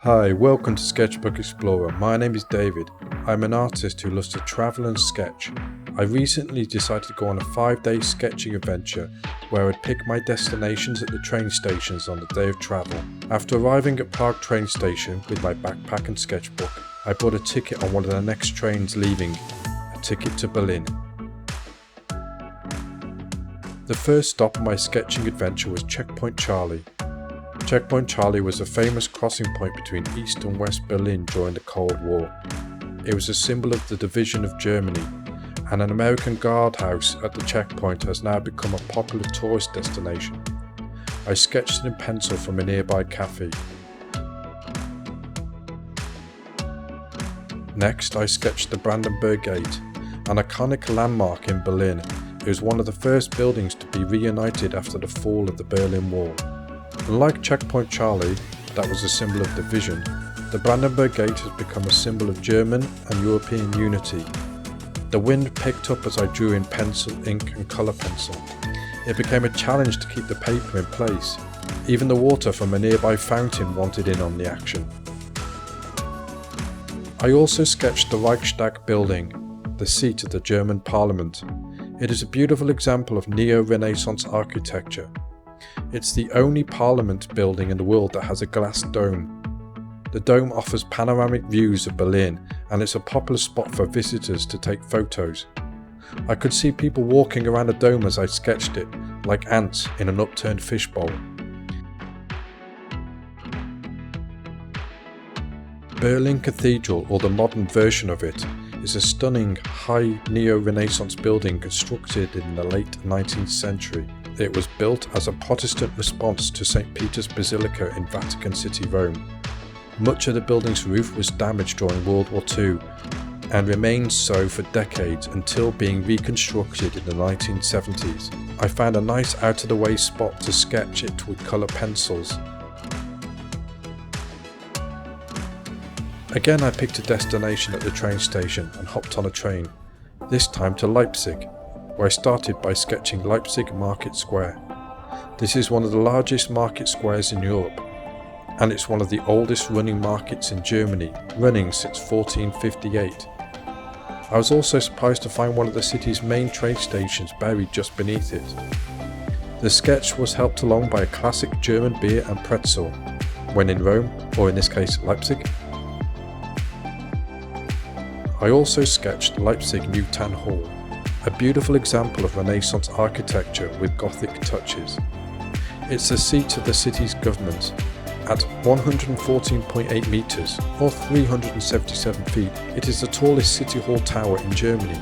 Hi, welcome to Sketchbook Explorer. My name is David. I'm an artist who loves to travel and sketch. I recently decided to go on a 5-day sketching adventure where I'd pick my destinations at the train stations on the day of travel. After arriving at Prague train station with my backpack and sketchbook, I bought a ticket on one of the next trains leaving, a ticket to Berlin. The first stop on my sketching adventure was Checkpoint Charlie. Checkpoint Charlie was a famous crossing point between East and West Berlin during the Cold War. It was a symbol of the division of Germany, and an American guardhouse at the checkpoint has now become a popular tourist destination. I sketched it in pencil from a nearby cafe. Next, I sketched the Brandenburg Gate, an iconic landmark in Berlin. It was one of the first buildings to be reunited after the fall of the Berlin Wall. Unlike Checkpoint Charlie, that was a symbol of division, the Brandenburg Gate has become a symbol of German and European unity. The wind picked up as I drew in pencil, ink and colour pencil. It became a challenge to keep the paper in place. Even the water from a nearby fountain wanted in on the action. I also sketched the Reichstag building, the seat of the German Parliament. It is a beautiful example of neo-Renaissance architecture. It's the only parliament building in the world that has a glass dome. The dome offers panoramic views of Berlin, and it's a popular spot for visitors to take photos. I could see people walking around the dome as I sketched it, like ants in an upturned fishbowl. Berlin Cathedral, or the modern version of it, is a stunning, high neo-Renaissance building constructed in the late 19th century. It was built as a Protestant response to St. Peter's Basilica in Vatican City, Rome. Much of the building's roof was damaged during World War II and remained so for decades until being reconstructed in the 1970s. I found a nice out-of-the-way spot to sketch it with colour pencils. Again, I picked a destination at the train station and hopped on a train, this time to Leipzig, where I started by sketching Leipzig Market Square. This is one of the largest market squares in Europe, and it's one of the oldest running markets in Germany, running since 1458. I was also surprised to find one of the city's main train stations buried just beneath it. The sketch was helped along by a classic German beer and pretzel, when in Rome, or in this case Leipzig. I also sketched Leipzig New Town Hall, a beautiful example of Renaissance architecture with Gothic touches. It's the seat of the city's government. At 114.8 metres, or 377 feet, it is the tallest city hall tower in Germany.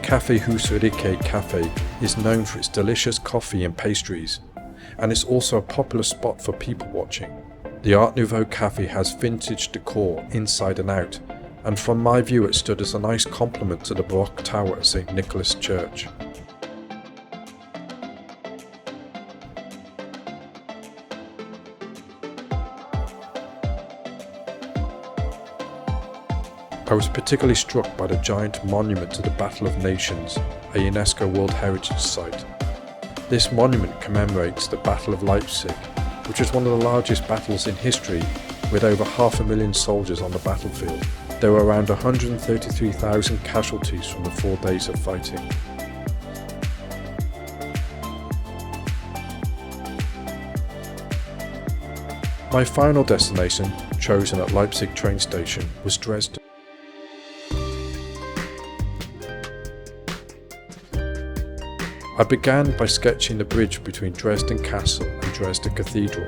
Café Husarike Cafe is known for its delicious coffee and pastries, and it's also a popular spot for people watching. The Art Nouveau cafe has vintage decor inside and out, and from my view it stood as a nice complement to the Baroque tower at St. Nicholas Church. I was particularly struck by the giant monument to the Battle of Nations, a UNESCO World Heritage Site. This monument commemorates the Battle of Leipzig, which was one of the largest battles in history, with over 500,000 soldiers on the battlefield. There were around 133,000 casualties from the 4 days of fighting. My final destination, chosen at Leipzig train station, was Dresden. I began by sketching the bridge between Dresden Castle and Dresden Cathedral.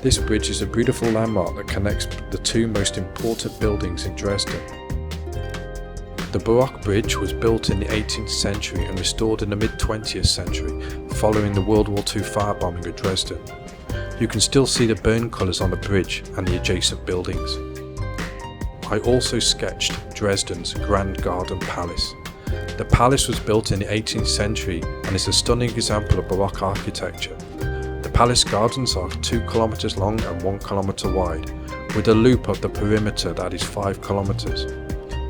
This bridge is a beautiful landmark that connects the two most important buildings in Dresden. The Baroque bridge was built in the 18th century and restored in the mid-20th century following the World War II firebombing of Dresden. You can still see the burn colours on the bridge and the adjacent buildings. I also sketched Dresden's Grand Garden Palace. The palace was built in the 18th century and is a stunning example of Baroque architecture. The palace gardens are 2 kilometers long and 1 kilometer wide, with a loop of the perimeter that is 5 kilometers.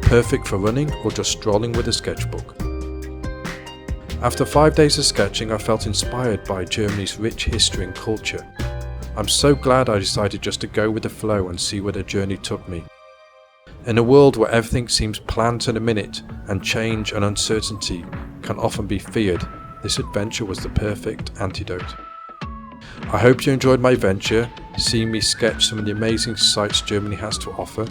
Perfect for running or just strolling with a sketchbook. After 5 days of sketching, I felt inspired by Germany's rich history and culture. I'm so glad I decided just to go with the flow and see where the journey took me. In a world where everything seems planned to the minute and change and uncertainty can often be feared, this adventure was the perfect antidote. I hope you enjoyed my venture, seeing me sketch some of the amazing sights Germany has to offer,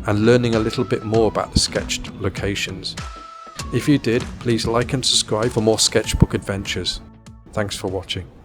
and learning a little bit more about the sketched locations. If you did, please like and subscribe for more sketchbook adventures. Thanks for watching.